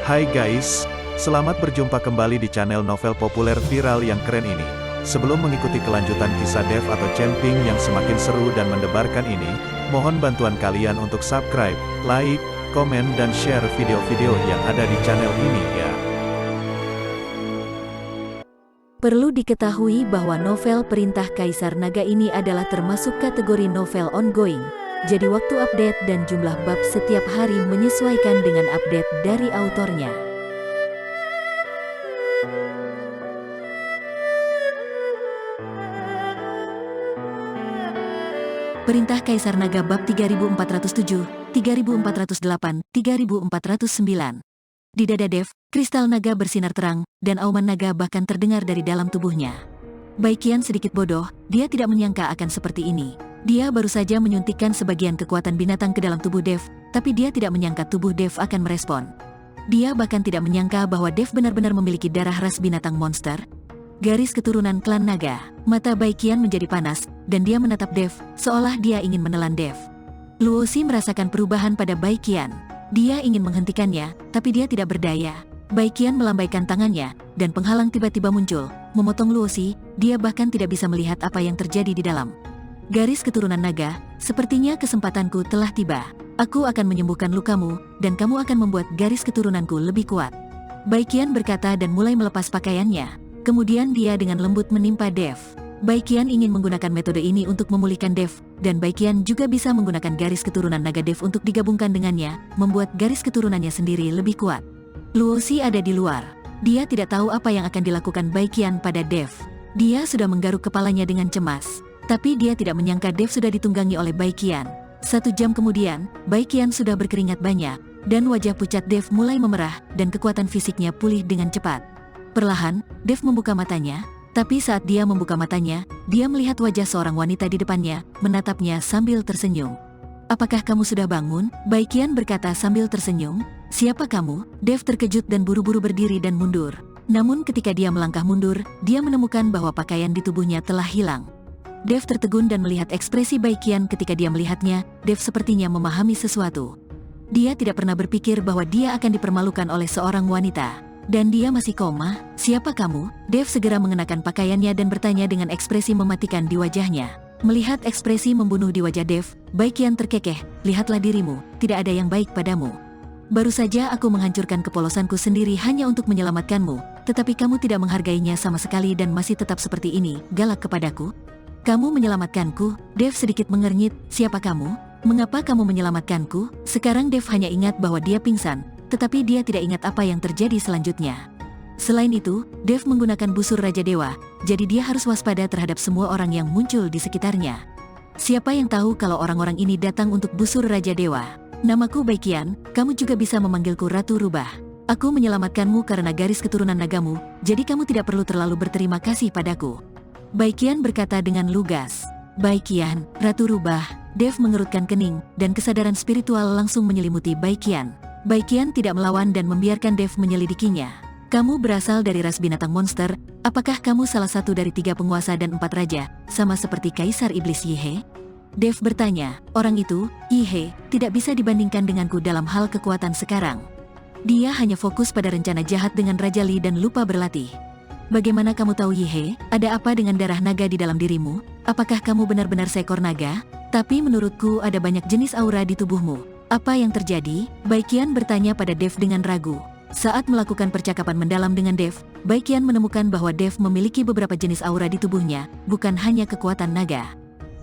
Hai guys, selamat berjumpa kembali di channel novel populer viral yang keren ini. Sebelum mengikuti kelanjutan kisah Dev atau Camping yang semakin seru dan mendebarkan ini, mohon bantuan kalian untuk subscribe, like, komen dan share video-video yang ada di channel ini ya. Perlu diketahui bahwa novel Perintah Kaisar Naga ini adalah termasuk kategori novel ongoing. Jadi waktu update dan jumlah bab setiap hari menyesuaikan dengan update dari autornya. Perintah Kaisar Naga bab 3407, 3408, 3409. Di dada Dev, kristal naga bersinar terang, dan auman naga bahkan terdengar dari dalam tubuhnya. Baikian sedikit bodoh, dia tidak menyangka akan seperti ini. Dia baru saja menyuntikkan sebagian kekuatan binatang ke dalam tubuh Dev, tapi dia tidak menyangka tubuh Dev akan merespon. Dia bahkan tidak menyangka bahwa Dev benar-benar memiliki darah ras binatang monster. Garis keturunan klan naga. Mata Baikian menjadi panas, dan dia menatap Dev, seolah dia ingin menelan Dev. Luosi merasakan perubahan pada Baikian. Dia ingin menghentikannya, tapi dia tidak berdaya. Baikian melambaikan tangannya, dan penghalang tiba-tiba muncul, memotong Luosi. Dia bahkan tidak bisa melihat apa yang terjadi di dalam. Garis keturunan naga, sepertinya kesempatanku telah tiba. Aku akan menyembuhkan lukamu, dan kamu akan membuat garis keturunanku lebih kuat. Baikian berkata dan mulai melepas pakaiannya. Kemudian dia dengan lembut menimpa Dev. Baikian ingin menggunakan metode ini untuk memulihkan Dev, dan Baikian juga bisa menggunakan garis keturunan naga Dev untuk digabungkan dengannya, membuat garis keturunannya sendiri lebih kuat. Luosi ada di luar. Dia tidak tahu apa yang akan dilakukan Baikian pada Dev. Dia sudah menggaruk kepalanya dengan cemas. Tapi dia tidak menyangka Dev sudah ditunggangi oleh Baikian. 1 jam kemudian, Baikian sudah berkeringat banyak, dan wajah pucat Dev mulai memerah, dan kekuatan fisiknya pulih dengan cepat. Perlahan, Dev membuka matanya, tapi saat dia membuka matanya, dia melihat wajah seorang wanita di depannya, menatapnya sambil tersenyum. "Apakah kamu sudah bangun?" Baikian berkata sambil tersenyum. "Siapa kamu?" Dev terkejut dan buru-buru berdiri dan mundur. Namun ketika dia melangkah mundur, dia menemukan bahwa pakaian di tubuhnya telah hilang. Dev tertegun dan melihat ekspresi Baikian ketika dia melihatnya. Dev sepertinya memahami sesuatu. Dia tidak pernah berpikir bahwa dia akan dipermalukan oleh seorang wanita. Dan dia masih koma. "Siapa kamu?" Dev segera mengenakan pakaiannya dan bertanya dengan ekspresi mematikan di wajahnya. Melihat ekspresi membunuh di wajah Dev, Baikian terkekeh. "Lihatlah dirimu, tidak ada yang baik padamu. Baru saja aku menghancurkan kepolosanku sendiri hanya untuk menyelamatkanmu, tetapi kamu tidak menghargainya sama sekali dan masih tetap seperti ini, galak kepadaku. Kamu menyelamatkanku." Dev sedikit mengernyit. "Siapa kamu? Mengapa kamu menyelamatkanku?" Sekarang Dev hanya ingat bahwa dia pingsan, tetapi dia tidak ingat apa yang terjadi selanjutnya. Selain itu, Dev menggunakan busur Raja Dewa, jadi dia harus waspada terhadap semua orang yang muncul di sekitarnya. Siapa yang tahu kalau orang-orang ini datang untuk busur Raja Dewa? "Namaku Baikian, kamu juga bisa memanggilku Ratu Rubah. Aku menyelamatkanmu karena garis keturunan nagamu, jadi kamu tidak perlu terlalu berterima kasih padaku." Baikian berkata dengan lugas. "Baikian, Ratu Rubah." Dev mengerutkan kening, dan kesadaran spiritual langsung menyelimuti Baikian. Baikian tidak melawan dan membiarkan Dev menyelidikinya. "Kamu berasal dari ras binatang monster. Apakah kamu salah satu dari 3 penguasa dan 4 raja, sama seperti Kaisar Iblis Yihe?" Dev bertanya. Orang itu, Yihe, tidak bisa dibandingkan denganku dalam hal kekuatan sekarang. Dia hanya fokus pada rencana jahat dengan Raja Li dan lupa berlatih. "Bagaimana kamu tahu Yihe? Ada apa dengan darah naga di dalam dirimu? Apakah kamu benar-benar seekor naga? Tapi menurutku ada banyak jenis aura di tubuhmu. Apa yang terjadi?" Baikian bertanya pada Dev dengan ragu. Saat melakukan percakapan mendalam dengan Dev, Baikian menemukan bahwa Dev memiliki beberapa jenis aura di tubuhnya, bukan hanya kekuatan naga.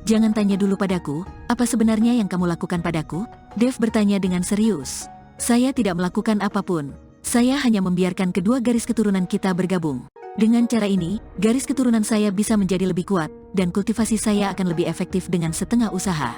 "Jangan tanya dulu padaku, apa sebenarnya yang kamu lakukan padaku?" Dev bertanya dengan serius. "Saya tidak melakukan apapun. Saya hanya membiarkan kedua garis keturunan kita bergabung. Dengan cara ini, garis keturunan saya bisa menjadi lebih kuat, dan kultivasi saya akan lebih efektif dengan setengah usaha.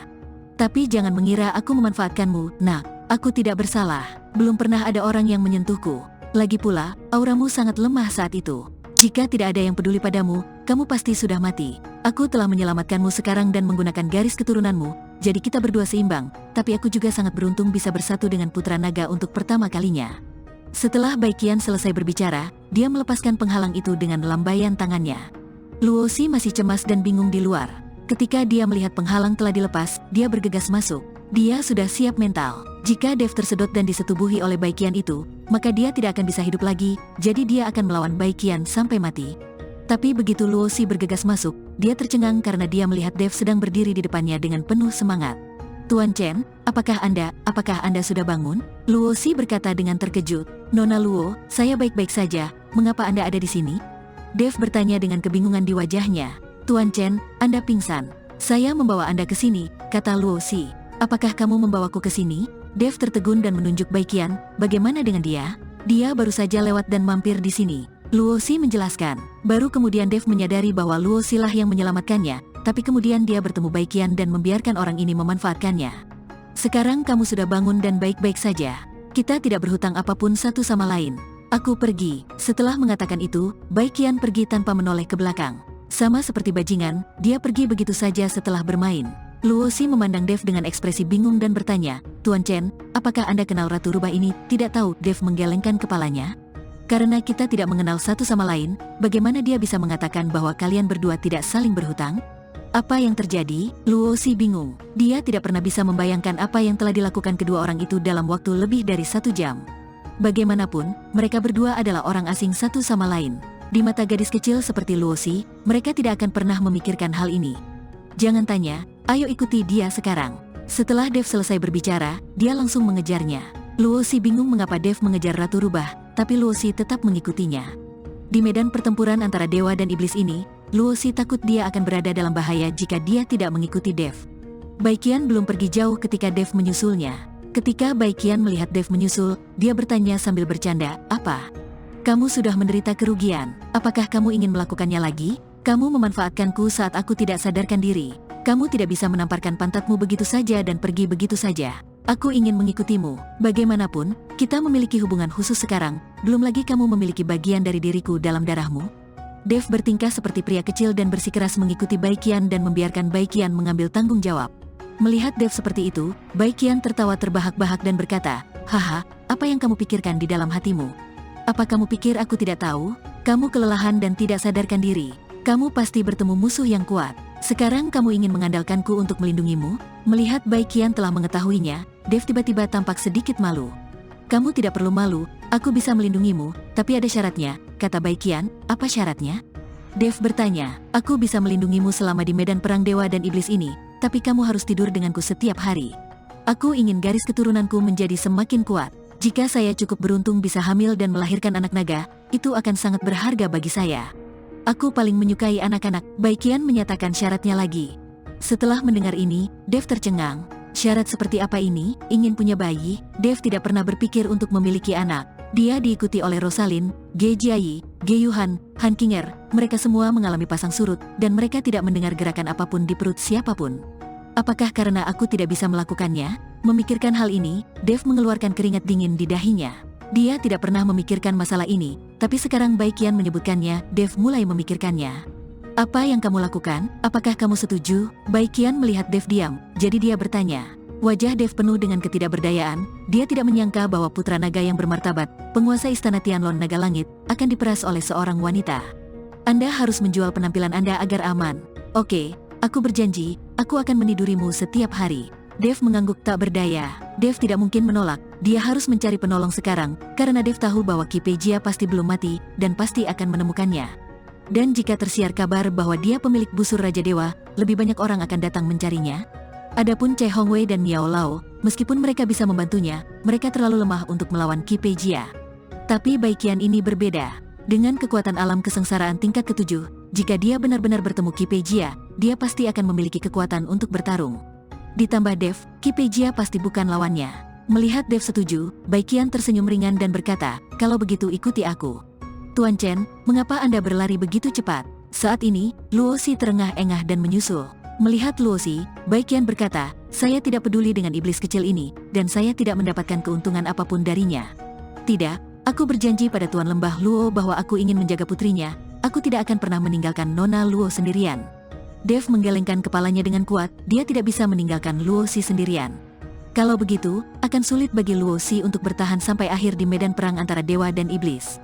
Tapi jangan mengira aku memanfaatkanmu, nak. Aku tidak bersalah. Belum pernah ada orang yang menyentuhku. Lagi pula, auramu sangat lemah saat itu. Jika tidak ada yang peduli padamu, kamu pasti sudah mati. Aku telah menyelamatkanmu sekarang dan menggunakan garis keturunanmu, jadi kita berdua seimbang, tapi aku juga sangat beruntung bisa bersatu dengan Putra Naga untuk pertama kalinya." Setelah Baikian selesai berbicara, dia melepaskan penghalang itu dengan lambaian tangannya. Luosi masih cemas dan bingung di luar. Ketika dia melihat penghalang telah dilepas, dia bergegas masuk. Dia sudah siap mental. Jika Dev tersedot dan disetubuhi oleh Baiqian itu, maka dia tidak akan bisa hidup lagi, jadi dia akan melawan Baiqian sampai mati. Tapi begitu Luo Xi bergegas masuk, dia tercengang karena dia melihat Dev sedang berdiri di depannya dengan penuh semangat. Tuan Chen, apakah Anda sudah bangun? Luo Xi berkata dengan terkejut. Nona Luo, saya baik-baik saja, mengapa Anda ada di sini? Dev bertanya dengan kebingungan di wajahnya. Tuan Chen, Anda pingsan. Saya membawa Anda ke sini, kata Luo Xi. Apakah kamu membawaku ke sini? Dev tertegun dan menunjuk Baiqian. Bagaimana dengan dia? Dia baru saja lewat dan mampir di sini. Luo Xi menjelaskan. Baru kemudian Dev menyadari bahwa Luo Xi lah yang menyelamatkannya, tapi kemudian dia bertemu Baiqian dan membiarkan orang ini memanfaatkannya. Sekarang kamu sudah bangun dan baik-baik saja. Kita tidak berhutang apapun satu sama lain. Aku pergi. Setelah mengatakan itu, Baiqian pergi tanpa menoleh ke belakang. Sama seperti bajingan, dia pergi begitu saja setelah bermain. Luo Xi memandang Dev dengan ekspresi bingung dan bertanya, Tuan Chen, apakah Anda kenal Ratu Rubah ini? Tidak tahu, Dev menggelengkan kepalanya. Karena kita tidak mengenal satu sama lain, bagaimana dia bisa mengatakan bahwa kalian berdua tidak saling berhutang? Apa yang terjadi? Luo Xi bingung. Dia tidak pernah bisa membayangkan apa yang telah dilakukan kedua orang itu dalam waktu lebih dari 1 jam. Bagaimanapun, mereka berdua adalah orang asing satu sama lain. Di mata gadis kecil seperti Luo Xi, mereka tidak akan pernah memikirkan hal ini. Jangan tanya, ayo ikuti dia sekarang. Setelah Dev selesai berbicara, dia langsung mengejarnya. Luo Xi bingung mengapa Dev mengejar Ratu Rubah, tapi Luo Xi tetap mengikutinya. Di medan pertempuran antara dewa dan iblis ini, Luo Xi takut dia akan berada dalam bahaya jika dia tidak mengikuti Dev. Baiqian belum pergi jauh ketika Dev menyusulnya. Ketika Baiqian melihat Dev menyusul, dia bertanya sambil bercanda, apa? Kamu sudah menderita kerugian, apakah kamu ingin melakukannya lagi? Kamu memanfaatkanku saat aku tidak sadarkan diri. Kamu tidak bisa menamparkan pantatmu begitu saja dan pergi begitu saja. Aku ingin mengikutimu. Bagaimanapun, kita memiliki hubungan khusus sekarang, belum lagi kamu memiliki bagian dari diriku dalam darahmu. Dev bertingkah seperti pria kecil dan bersikeras mengikuti Baiqian dan membiarkan Baiqian mengambil tanggung jawab. Melihat Dev seperti itu, Baiqian tertawa terbahak-bahak dan berkata, haha, apa yang kamu pikirkan di dalam hatimu? Apa kamu pikir aku tidak tahu? Kamu kelelahan dan tidak sadarkan diri. Kamu pasti bertemu musuh yang kuat. Sekarang kamu ingin mengandalkanku untuk melindungimu? Melihat Baiqian telah mengetahuinya, Dev tiba-tiba tampak sedikit malu. Kamu tidak perlu malu, aku bisa melindungimu, tapi ada syaratnya, kata Baiqian. Apa syaratnya? Dev bertanya, aku bisa melindungimu selama di medan perang dewa dan iblis ini, tapi kamu harus tidur denganku setiap hari. Aku ingin garis keturunanku menjadi semakin kuat. Jika saya cukup beruntung bisa hamil dan melahirkan anak naga, itu akan sangat berharga bagi saya. Aku paling menyukai anak-anak, Baiqian menyatakan syaratnya lagi. Setelah mendengar ini, Dev tercengang. Syarat seperti apa ini? Ingin punya bayi? Dev tidak pernah berpikir untuk memiliki anak. Dia diikuti oleh Rosalind, Ge Jiayi, Ge Yuhan, Han Qinger. Mereka semua mengalami pasang surut, dan mereka tidak mendengar gerakan apapun di perut siapapun. Apakah karena aku tidak bisa melakukannya? Memikirkan hal ini, Dev mengeluarkan keringat dingin di dahinya. Dia tidak pernah memikirkan masalah ini, tapi sekarang Baiqian menyebutkannya, Dev mulai memikirkannya. Apa yang kamu lakukan? Apakah kamu setuju? Baiqian melihat Dev diam, jadi dia bertanya. Wajah Dev penuh dengan ketidakberdayaan, dia tidak menyangka bahwa putra naga yang bermartabat, penguasa istana Tianlong Naga Langit, akan diperas oleh seorang wanita. Anda harus menjual penampilan Anda agar aman. Oke, aku berjanji, aku akan menidurimu setiap hari. Dev mengangguk tak berdaya. Dev tidak mungkin menolak, dia harus mencari penolong sekarang, karena Dev tahu bahwa Qi Peijia pasti belum mati, dan pasti akan menemukannya. Dan jika tersiar kabar bahwa dia pemilik busur Raja Dewa, lebih banyak orang akan datang mencarinya. Adapun Chai Hongwei dan Miao Lao, meskipun mereka bisa membantunya, mereka terlalu lemah untuk melawan Qi Peijia. Tapi Baiqian ini berbeda. Dengan kekuatan alam kesengsaraan tingkat ke-7, jika dia benar-benar bertemu Qi Peijia, dia pasti akan memiliki kekuatan untuk bertarung. Ditambah Dev, Qi Peijia pasti bukan lawannya. Melihat Dev setuju, Baiqian tersenyum ringan dan berkata, kalau begitu ikuti aku. Tuan Chen, mengapa Anda berlari begitu cepat? Saat ini, Luo Xi terengah-engah dan menyusul. Melihat Luo Xi, Baiqian berkata, saya tidak peduli dengan iblis kecil ini, dan saya tidak mendapatkan keuntungan apapun darinya. Tidak, aku berjanji pada Tuan Lembah Luo bahwa aku ingin menjaga putrinya, aku tidak akan pernah meninggalkan Nona Luo sendirian. Dev menggelengkan kepalanya dengan kuat, dia tidak bisa meninggalkan Luo Xi sendirian. Kalau begitu, akan sulit bagi Luo Xi untuk bertahan sampai akhir di medan perang antara dewa dan iblis.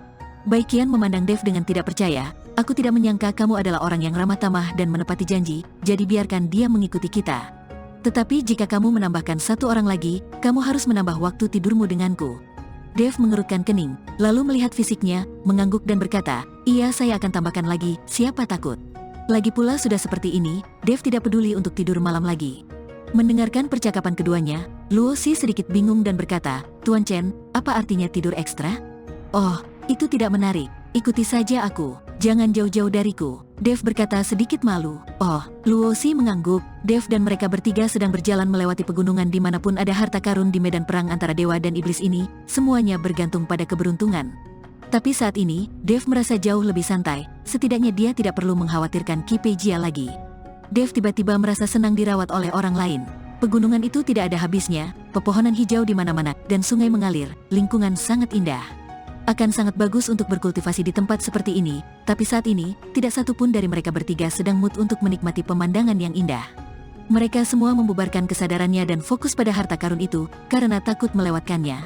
Baiqian memandang Dev dengan tidak percaya, aku tidak menyangka kamu adalah orang yang ramah tamah dan menepati janji, jadi biarkan dia mengikuti kita. Tetapi jika kamu menambahkan satu orang lagi, kamu harus menambah waktu tidurmu denganku. Dave mengerutkan kening, lalu melihat fisiknya, mengangguk dan berkata, iya saya akan tambahkan lagi, siapa takut. Lagi pula sudah seperti ini, Dave tidak peduli untuk tidur malam lagi. Mendengarkan percakapan keduanya, Luo Xi sedikit bingung dan berkata, Tuan Chen, apa artinya tidur ekstra? Oh, itu tidak menarik, ikuti saja aku, jangan jauh-jauh dariku. Dave berkata sedikit malu. Oh, Luo Xi mengangguk. Dave dan mereka bertiga sedang berjalan melewati pegunungan dimanapun ada harta karun di medan perang antara dewa dan iblis ini, semuanya bergantung pada keberuntungan. Tapi saat ini, Dave merasa jauh lebih santai, setidaknya dia tidak perlu mengkhawatirkan Qi Peijia lagi. Dave tiba-tiba merasa senang dirawat oleh orang lain. Pegunungan itu tidak ada habisnya, pepohonan hijau di mana-mana, dan sungai mengalir, lingkungan sangat indah. Akan sangat bagus untuk berkultivasi di tempat seperti ini, tapi saat ini, tidak satu pun dari mereka bertiga sedang mood untuk menikmati pemandangan yang indah. Mereka semua membubarkan kesadarannya dan fokus pada harta karun itu, karena takut melewatkannya.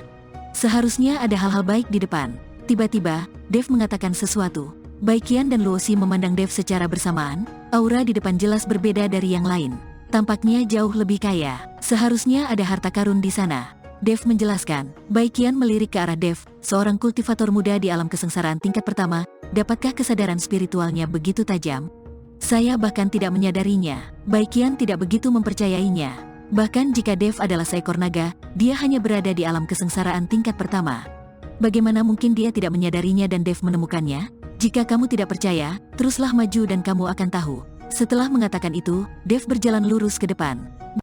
Seharusnya ada hal-hal baik di depan. Tiba-tiba, Dave mengatakan sesuatu. Baik Qian dan Luo Xi memandang Dave secara bersamaan, aura di depan jelas berbeda dari yang lain. Tampaknya jauh lebih kaya, seharusnya ada harta karun di sana. Dave menjelaskan. Baik Qian melirik ke arah Dave, seorang kultivator muda di alam kesengsaraan tingkat pertama. Dapatkah kesadaran spiritualnya begitu tajam? Saya bahkan tidak menyadarinya. Baik Qian tidak begitu mempercayainya. Bahkan jika Dave adalah seekor naga, dia hanya berada di alam kesengsaraan tingkat pertama. Bagaimana mungkin dia tidak menyadarinya dan Dave menemukannya? Jika kamu tidak percaya, teruslah maju dan kamu akan tahu. Setelah mengatakan itu, Dave berjalan lurus ke depan.